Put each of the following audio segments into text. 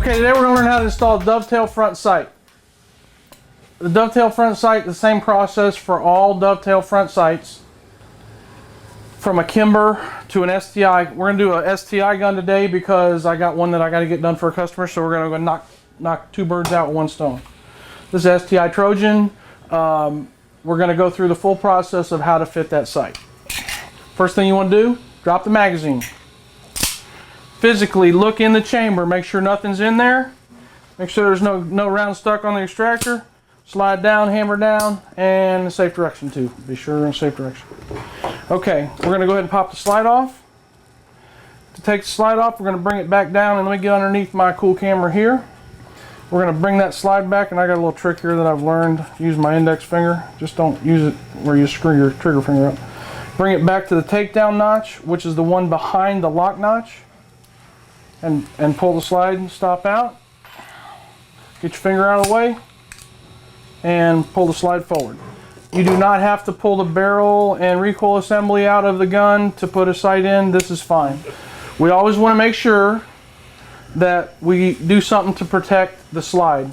Okay, today we're going to learn how to install a dovetail front sight. The dovetail front sight, the same process for all dovetail front sights. From a Kimber to an STI. We're going to do a STI gun today because I got one that I got to get done for a customer, so we're going to go knock two birds out with one stone. This is STI Trojan. We're going to go through the full process of how to fit that sight. First thing you want to do, drop the magazine. Physically look in the chamber, make sure nothing's in there. Make sure there's no round stuck on the extractor. Slide down, hammer down, and the safe direction too. Be sure in safe direction. Okay, we're going to go ahead and pop the slide off. To take the slide off, we're going to bring it back down, and let me get underneath my cool camera here. We're going to bring that slide back, and I got a little trick here that I've learned. Use my index finger. Just don't use it where you screw your trigger finger up. Bring it back to the takedown notch, which is the one behind the lock notch. And pull the slide and stop out. Get your finger out of the way and pull the slide forward. You do not have to pull the barrel and recoil assembly out of the gun to put a sight in. This is fine. We always want to make sure that we do something to protect the slide.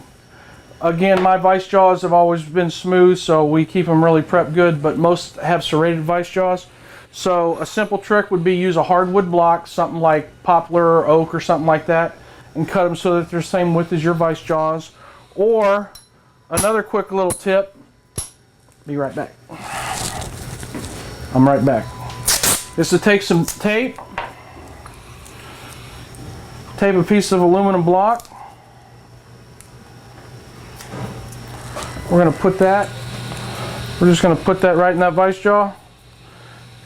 Again, my vice jaws have always been smooth, so we keep them really prepped good, but most have serrated vice jaws. So a simple trick would be use a hardwood block, something like poplar or oak or something like that, and cut them so that they're the same width as your vice jaws. Or another quick little tip, be right back. I'm right back. Is to take some tape, tape a piece of aluminum block. We're going to put that, we're just going to put that right in that vice jaw.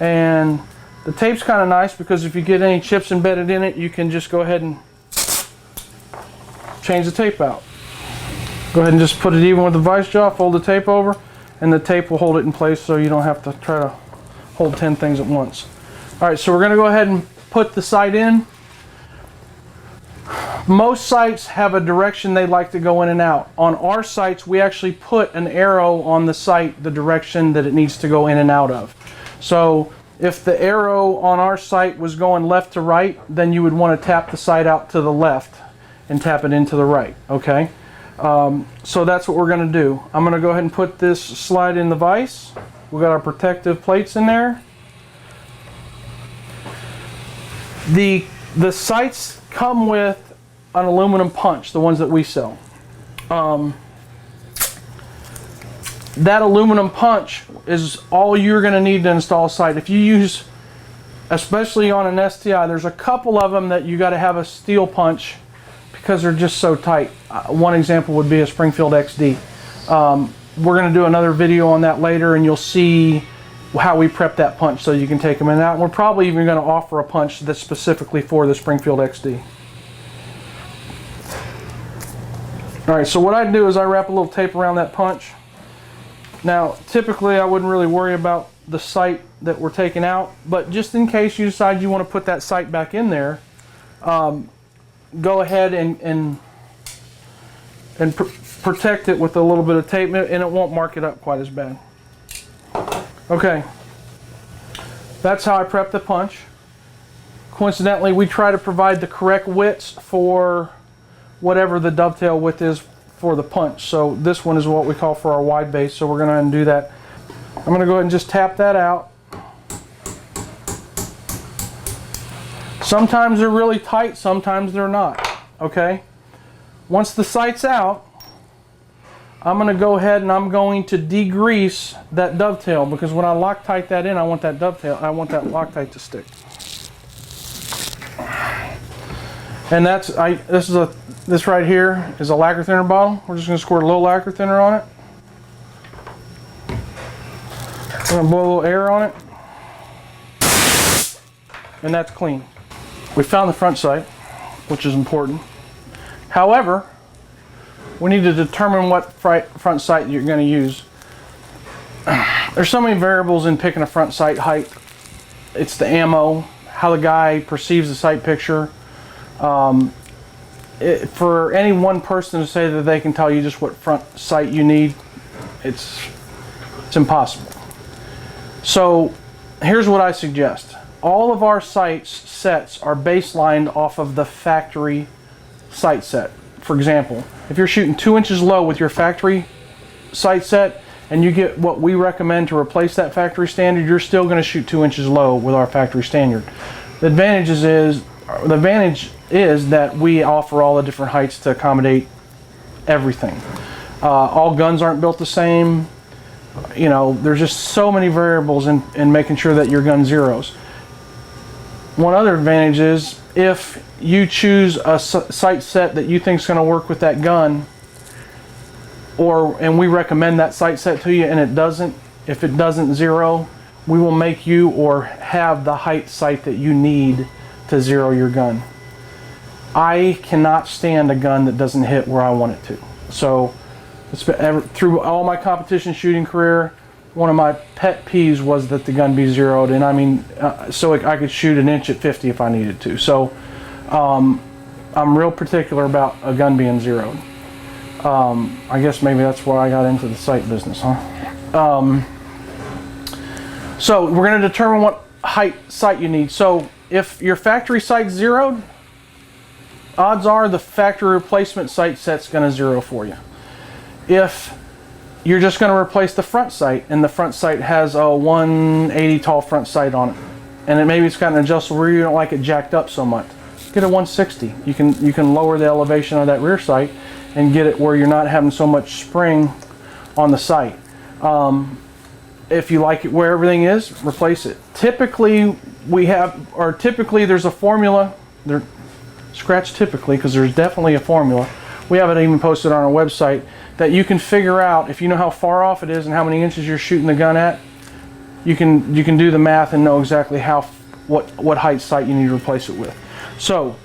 And the tape's kind of nice because if you get any chips embedded in it, you can just go ahead and change the tape out. Go ahead and just put it even with the vice jaw, fold the tape over, and the tape will hold it in place so you don't have to try to hold 10 things at once. Alright, so we're going to go ahead and put the sight in. Most sights have a direction they like to go in and out. On our sights, we actually put an arrow on the sight, the direction that it needs to go in and out of. So if the arrow on our sight was going left to right, then you would want to tap the sight out to the left and tap it into the right, okay? So that's what we're going to do. I'm going to go ahead and put this slide in the vise. We've got our protective plates in there. The sights come with an aluminum punch, the ones that we sell. That aluminum punch is all you're going to need to install a sight. If you use, especially on an STI, there's a couple of them that you got to have a steel punch because they're just so tight. One example would be a Springfield XD. We're going to do another video on that later, and you'll see how we prep that punch so you can take them in and out. We're probably even going to offer a punch that's specifically for the Springfield XD. Alright, so what I do is I wrap a little tape around that punch. Now, typically I wouldn't really worry about the sight that we're taking out, but just in case you decide you want to put that sight back in there, go ahead and protect it with a little bit of tape, and it won't mark it up quite as bad. Okay, that's how I prep the punch. Coincidentally, we try to provide the correct widths for whatever the dovetail width is for the punch. So this one is what we call for our wide base, so we're going to undo that. I'm going to go ahead and just tap that out. Sometimes they're really tight, sometimes they're not. Okay? Once the sight's out, I'm going to go ahead and I'm going to degrease that dovetail, because when I Loctite that in, I want that dovetail, I want that Loctite to stick. And this right here is a lacquer thinner bottle. We're just going to squirt a little lacquer thinner on it. We're going to blow a little air on it. And that's clean. We found the front sight, which is important. However, we need to determine what front sight you're going to use. There's so many variables in picking a front sight height. It's the ammo, how the guy perceives the sight picture. For any one person to say that they can tell you just what front sight you need, it's impossible. So here's what I suggest. All of our sights sets are baselined off of the factory sight set. for example, if you're shooting 2 inches low with your factory sight set and you get what we recommend to replace that factory standard, you're still going to shoot 2 inches low with our factory standard. The advantage is that we offer all the different heights to accommodate everything. All guns aren't built the same. You know, there's just so many variables in making sure that your gun zeroes. One other advantage is if you choose a sight set that you think is going to work with that gun, and we recommend that sight set to you and it doesn't, if it doesn't zero, we will make you or have the height sight that you need to zero your gun. I cannot stand a gun that doesn't hit where I want it to. So through all my competition shooting career, one of my pet peeves was that the gun be zeroed, and I mean, so I could shoot an inch at 50 if I needed to. So I'm real particular about a gun being zeroed. I guess maybe that's why I got into the sight business, huh? So we're going to determine what height sight you need. So if your factory sight's zeroed, odds are the factory replacement sight set's going to zero for you. If you're just going to replace the front sight, and the front sight has a 180 tall front sight on it, and maybe it's got an adjustable rear, you don't like it jacked up so much, get a 160. You can lower the elevation of that rear sight and get it where you're not having so much spring on the sight. If you like it where everything is, replace it. Typically there's a formula. Scratch typically, because there's definitely a formula. We have it even posted on our website that you can figure out if you know how far off it is and how many inches you're shooting the gun at. You can do the math and know exactly what height sight you need to replace it with. So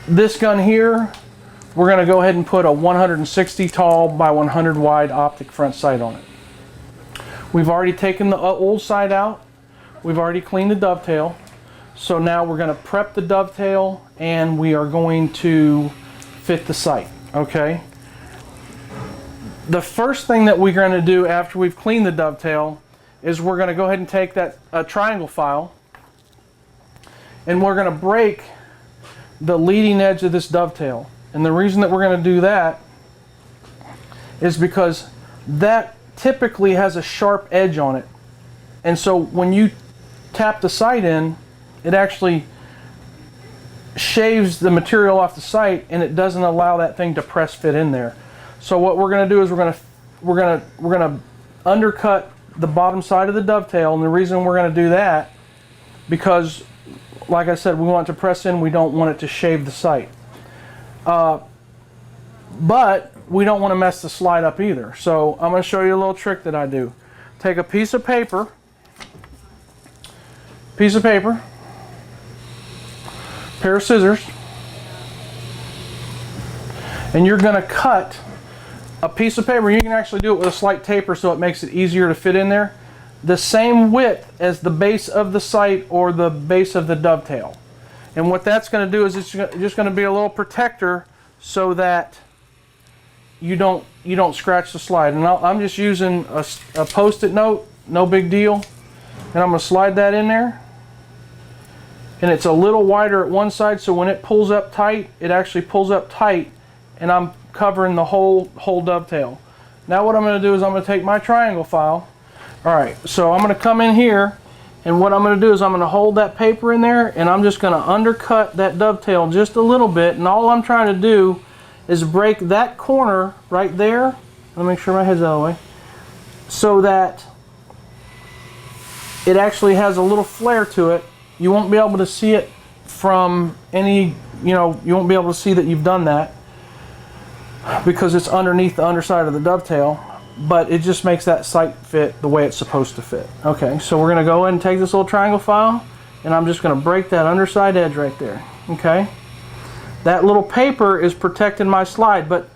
this gun here, we're going to go ahead and put a 160 tall by 100 wide optic front sight on it. We've already taken the old sight out. We've already cleaned the dovetail. So now we're going to prep the dovetail and we are going to fit the sight. Okay. The first thing that we're going to do after we've cleaned the dovetail is we're going to go ahead and take that triangle file and we're going to break the leading edge of this dovetail. And the reason that we're going to do that is because that typically has a sharp edge on it. And so when you tap the sight in, it actually shaves the material off the sight and it doesn't allow that thing to press fit in there. So what we're going to do is we're going to undercut the bottom side of the dovetail, and the reason we're going to do that because, like I said, we want it to press in. We don't want it to shave the sight, but we don't want to mess the slide up either. So I'm going to show you a little trick that I do. Take a piece of paper, pair of scissors, and you're going to cut a piece of paper. You can actually do it with a slight taper so it makes it easier to fit in there. The same width as the base of the sight or the base of the dovetail. And what that's going to do is it's just going to be a little protector so that you don't scratch the slide. And I'm just using a Post-it note, no big deal. And I'm going to slide that in there. And it's a little wider at one side, so when it pulls up tight, it actually pulls up tight, and I'm covering the whole dovetail. Now what I'm going to do is I'm going to take my triangle file. Alright, so I'm going to come in here, and what I'm going to do is I'm going to hold that paper in there, and I'm just going to undercut that dovetail just a little bit, and all I'm trying to do is break that corner right there. Let me make sure my head's out of the way, so that it actually has a little flare to it. You won't be able to see it from any, you won't be able to see that you've done that because it's underneath the underside of the dovetail, but it just makes that sight fit the way it's supposed to fit. Okay, so we're going to go ahead and take this little triangle file, and I'm just going to break that underside edge right there. Okay, that little paper is protecting my slide, but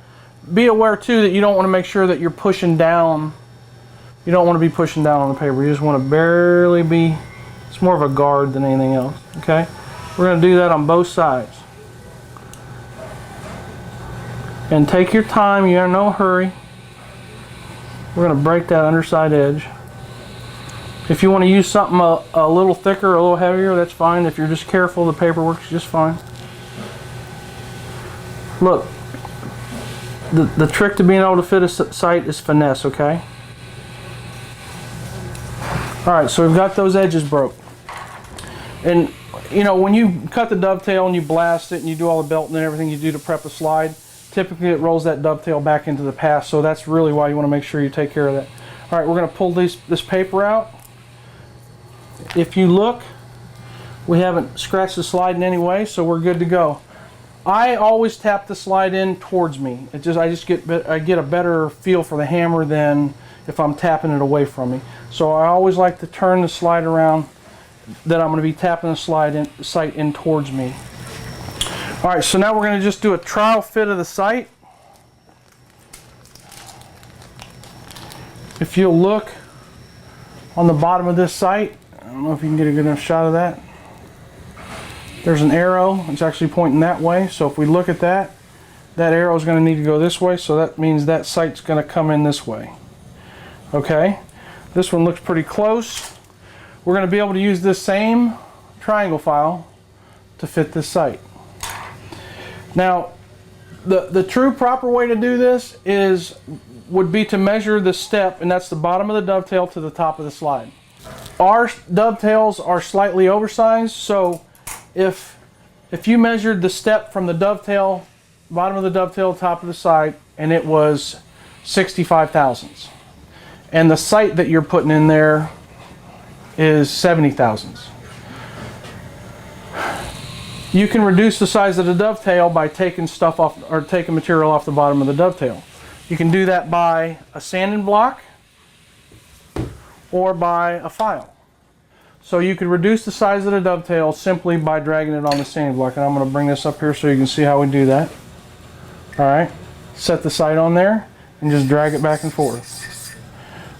be aware too that you don't want to make sure that you're pushing down. You don't want to be pushing down on the paper. You just want to barely be. It's more of a guard than anything else. Okay, we're going to do that on both sides. And take your time, you're in no hurry. We're going to break that underside edge. If you want to use something a little thicker or a little heavier, that's fine. If you're just careful, the paper works just fine. Look, the trick to being able to fit a sight is finesse, okay? Alright, so we've got those edges broke. And you know, when you cut the dovetail and you blast it and you do all the belting and everything you do to prep a slide, typically it rolls that dovetail back into the pass, so that's really why you want to make sure you take care of that. Alright, we're going to pull this paper out. If you look, we haven't scratched the slide in any way, so we're good to go. I always tap the slide in towards me. I get a better feel for the hammer than if I'm tapping it away from me. So I always like to turn the slide around that I'm going to be tapping the sight in towards me. Alright, so now we're going to just do a trial fit of the sight. If you'll look on the bottom of this sight, I don't know if you can get a good enough shot of that. There's an arrow. It's actually pointing that way. So if we look at that, that arrow is going to need to go this way. So that means that sight's going to come in this way. Okay. This one looks pretty close. We're going to be able to use this same triangle file to fit this sight. Now, the true proper way to do this would be to measure the step, and that's the bottom of the dovetail to the top of the slide. Our dovetails are slightly oversized, so if you measured the step from the dovetail, bottom of the dovetail, top of the sight, and it was 65 thousandths, and the sight that you're putting in there is 70 thousandths, you can reduce the size of the dovetail by taking stuff off, or taking material off the bottom of the dovetail. You can do that by a sanding block or by a file. So you could reduce the size of the dovetail simply by dragging it on the sanding block. And I'm going to bring this up here so you can see how we do that. Alright, set the sight on there and just drag it back and forth.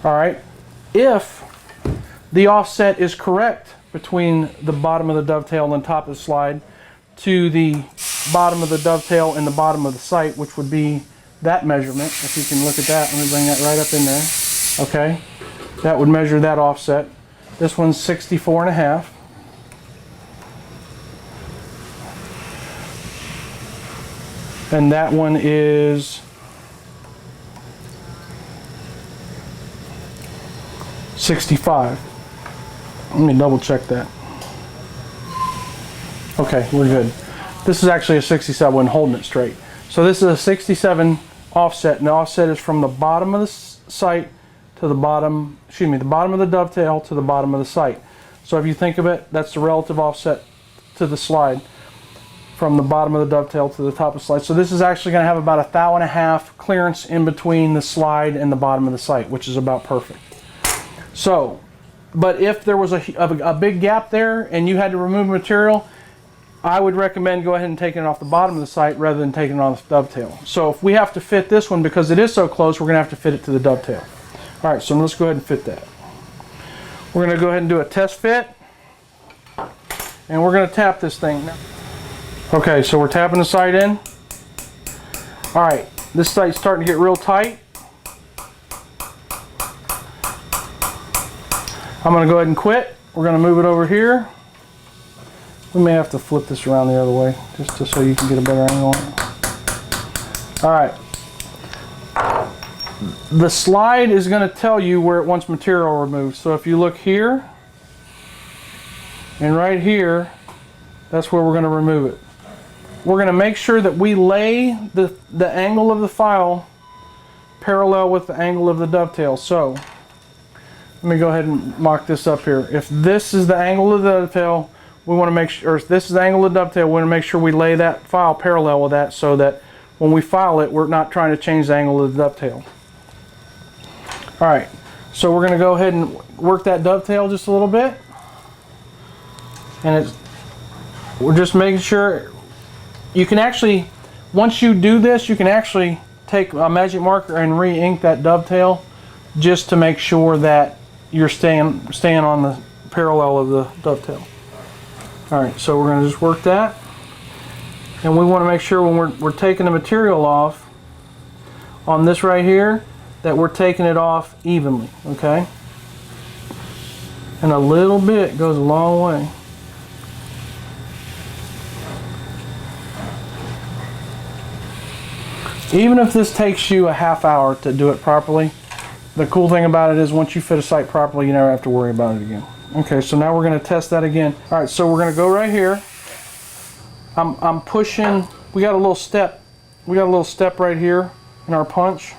Alright, if the offset is correct between the bottom of the dovetail and the top of the slide to the bottom of the dovetail and the bottom of the sight, which would be that measurement, if you can look at that, let me bring that right up in there. Okay, that would measure that offset. This one's 64.5. And that one is 65. Let me double check that. Okay, we're good. This is actually a 67 when holding it straight. So this is a 67 offset, and the offset is from the bottom of the sight to the bottom, the bottom of the dovetail to the bottom of the sight. So if you think of it, that's the relative offset to the slide from the bottom of the dovetail to the top of the slide. So this is actually going to have about 1.5 thou clearance in between the slide and the bottom of the sight, which is about perfect. So, but if there was a big gap there and you had to remove material, I would recommend go ahead and taking it off the bottom of the sight rather than taking it on the dovetail. So if we have to fit this one, because it is so close, we're going to have to fit it to the dovetail. Alright, so let's go ahead and fit that. We're going to go ahead and do a test fit, and we're going to tap this thing now. Okay, so we're tapping the sight in. Alright, this sight's starting to get real tight. I'm going to go ahead and quit. We're going to move it over here. We may have to flip this around the other way, just so you can get a better angle on it. Alright. The slide is going to tell you where it wants material removed. So if you look here, and right here, that's where we're going to remove it. We're going to make sure that we lay the angle of the file parallel with the angle of the dovetail. So, let me go ahead and mark this up here. If this is the angle of the dovetail, we want to make sure, or if this is the angle of the dovetail, we want to make sure we lay that file parallel with that so that when we file it, we're not trying to change the angle of the dovetail. Alright, so we're going to go ahead and work that dovetail just a little bit. And we're just making sure, you can actually, once you do this, you can actually take a magic marker and re-ink that dovetail just to make sure that you're staying on the parallel of the dovetail. Alright, so we're going to just work that. And we want to make sure when we're taking the material off on this right here, that we're taking it off evenly, okay? And a little bit goes a long way. Even if this takes you a half hour to do it properly, the cool thing about it is once you fit a sight properly, you never have to worry about it again. Okay, so now we're going to test that again. All right, so we're going to go right here. I'm pushing. We got a little step. We got a little step right here in our punch.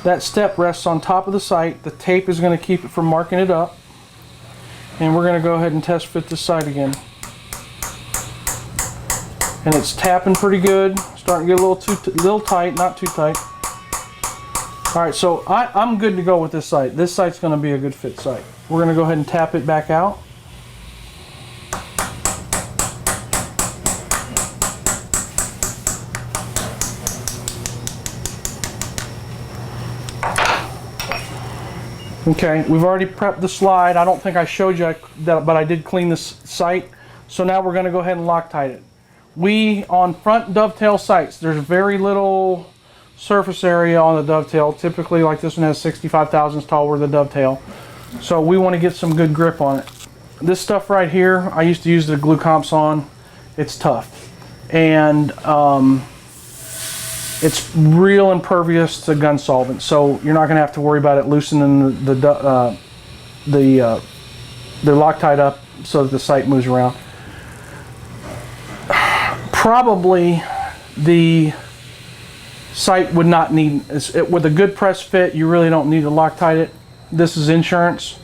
That step rests on top of the sight. The tape is going to keep it from marking it up. And we're going to go ahead and test fit this sight again. And it's tapping pretty good. Starting to get a little tight, not too tight. All right, so I'm good to go with this sight. This sight's going to be a good fit sight. We're going to go ahead and tap it back out. Okay, we've already prepped the slide. I don't think I showed you that, but I did clean this sight. So now we're going to go ahead and Loctite it. On front dovetail sights, there's very little surface area on the dovetail. Typically, like this one has 65 thousandths tall worth of dovetail. So we want to get some good grip on it. This stuff right here, I used to use the glue comps on. It's tough. And it's real impervious to gun solvent. So you're not going to have to worry about it loosening the Loctite up so that the sight moves around. Probably the sight would not need, with a good press fit, you really don't need to Loctite it. This is insurance,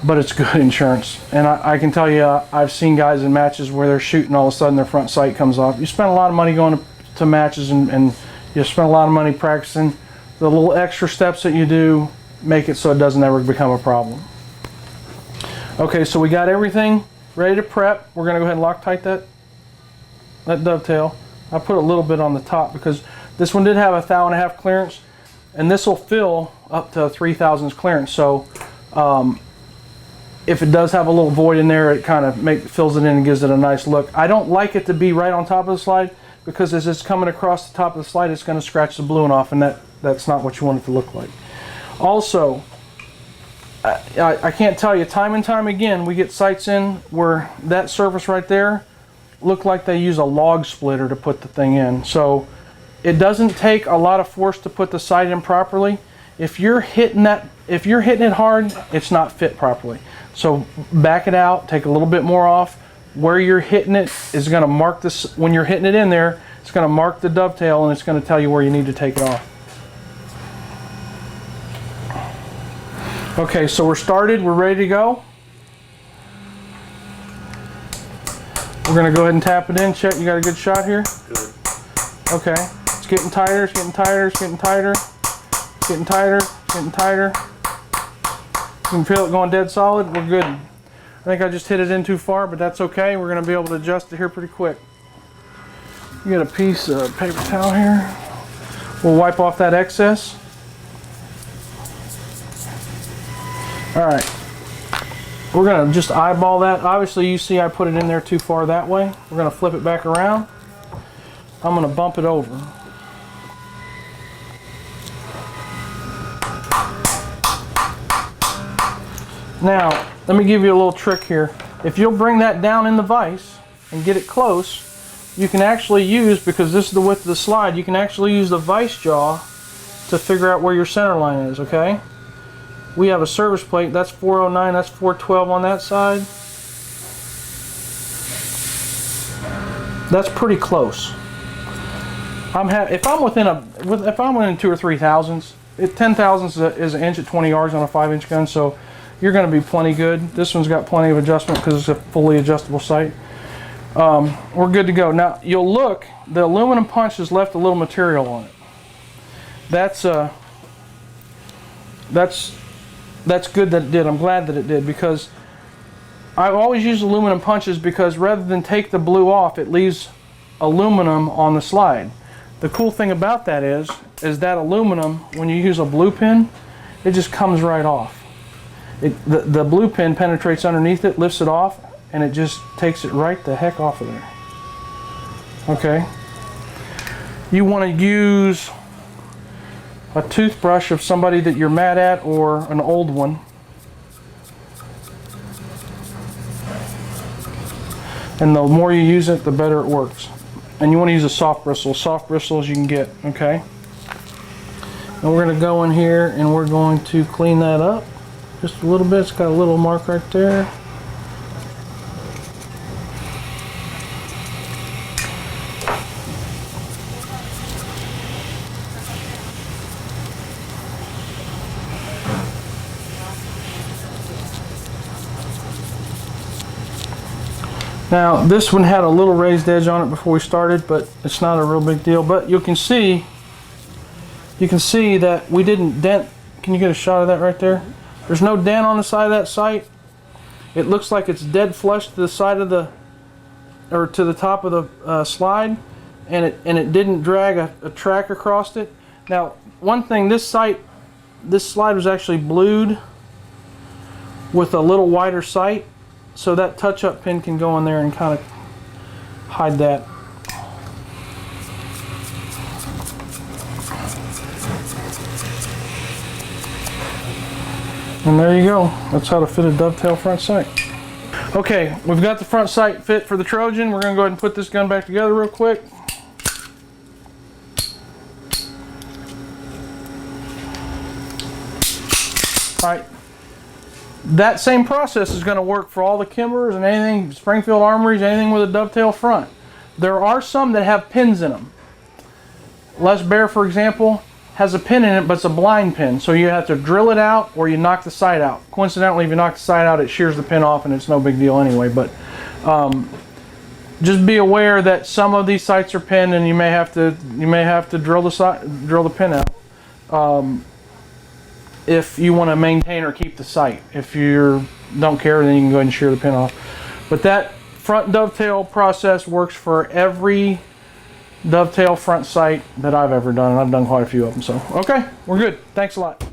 but it's good insurance. And I can tell you, I've seen guys in matches where they're shooting, all of a sudden their front sight comes off. You spend a lot of money going to matches and you spend a lot of money practicing. The little extra steps that you do make it so it doesn't ever become a problem. Okay, so we got everything ready to prep. We're going to go ahead and Loctite that dovetail. I put a little bit on the top because this one did have a 1.5 thou clearance, and this will fill up to 3 thousandths clearance. So if it does have a little void in there, it kind of fills it in and gives it a nice look. I don't like it to be right on top of the slide because as it's coming across the top of the slide, it's going to scratch the balloon off, and that's not what you want it to look like. Also, I can't tell you, time and time again, we get sights in where that surface right there look like they use a log splitter to put the thing in. So it doesn't take a lot of force to put the sight in properly. If you're hitting it hard, it's not fit properly. So back it out, take a little bit more off. Where you're hitting it is going to mark this. When you're hitting it in there, it's going to mark the dovetail and it's going to tell you where you need to take it off. Okay, so we're started, we're ready to go. We're going to go ahead and tap it in. Check, you got a good shot here? Good. Okay, it's getting tighter, it's getting tighter, it's getting tighter, it's getting tighter, it's getting tighter. You can feel it going dead solid, we're good. I think I just hit it in too far, but that's okay. We're going to be able to adjust it here pretty quick. You got a piece of paper towel here. We'll wipe off that excess. Alright, we're going to just eyeball that. Obviously you see I put it in there too far that way. We're going to flip it back around. I'm going to bump it over. Now, let me give you a little trick here. If you'll bring that down in the vise and get it close, you can actually use, because this is the width of the slide, you can actually use the vise jaw to figure out where your center line is, okay? We have a service plate, that's 409, that's 412 on that side. That's pretty close. If I'm within 2 or 3 thousandths, 10 thousandths is an inch at 20 yards on a 5-inch gun, so you're going to be plenty good. This one's got plenty of adjustment because it's a fully adjustable sight. We're good to go. Now you'll look, the aluminum punch has left a little material on it. That's good that it did. I'm glad that it did, because I've always used aluminum punches because rather than take the blue off, it leaves aluminum on the slide. The cool thing about that is that aluminum, when you use a blue pin, it just comes right off. The blue pin penetrates underneath it, lifts it off, and it just takes it right the heck off of there. Okay. You want to use a toothbrush of somebody that you're mad at, or an old one. And the more you use it, the better it works. And you want to use a soft bristle as you can get, okay? And we're going to go in here and we're going to clean that up just a little bit. It's got a little mark right there. Now this one had a little raised edge on it before we started, but it's not a real big deal. But you can see that we didn't dent. Can you get a shot of that right there? There's no dent on the side of that sight. It looks like it's dead flush to the side of the, or to the top of the slide, and it didn't drag a track across it. Now, one thing, this slide was actually blued with a little wider sight, so that touch-up pin can go in there and kind of hide that. And there you go. That's how to fit a dovetail front sight. Okay, we've got the front sight fit for the Trojan. We're going to go ahead and put this gun back together real quick. All right. That same process is going to work for all the Kimbers and anything, Springfield Armories, anything with a dovetail front. There are some that have pins in them. Les Baer, for example, has a pin in it, but it's a blind pin, so you have to drill it out or you knock the sight out. Coincidentally, if you knock the sight out, it shears the pin off and it's no big deal anyway, but just be aware that some of these sights are pinned and you may have to drill the pin out if you want to maintain or keep the sight. If you don't care, then you can go ahead and shear the pin off. But that front dovetail process works for every dovetail front sight that I've ever done, and I've done quite a few of them. So, okay, we're good. Thanks a lot.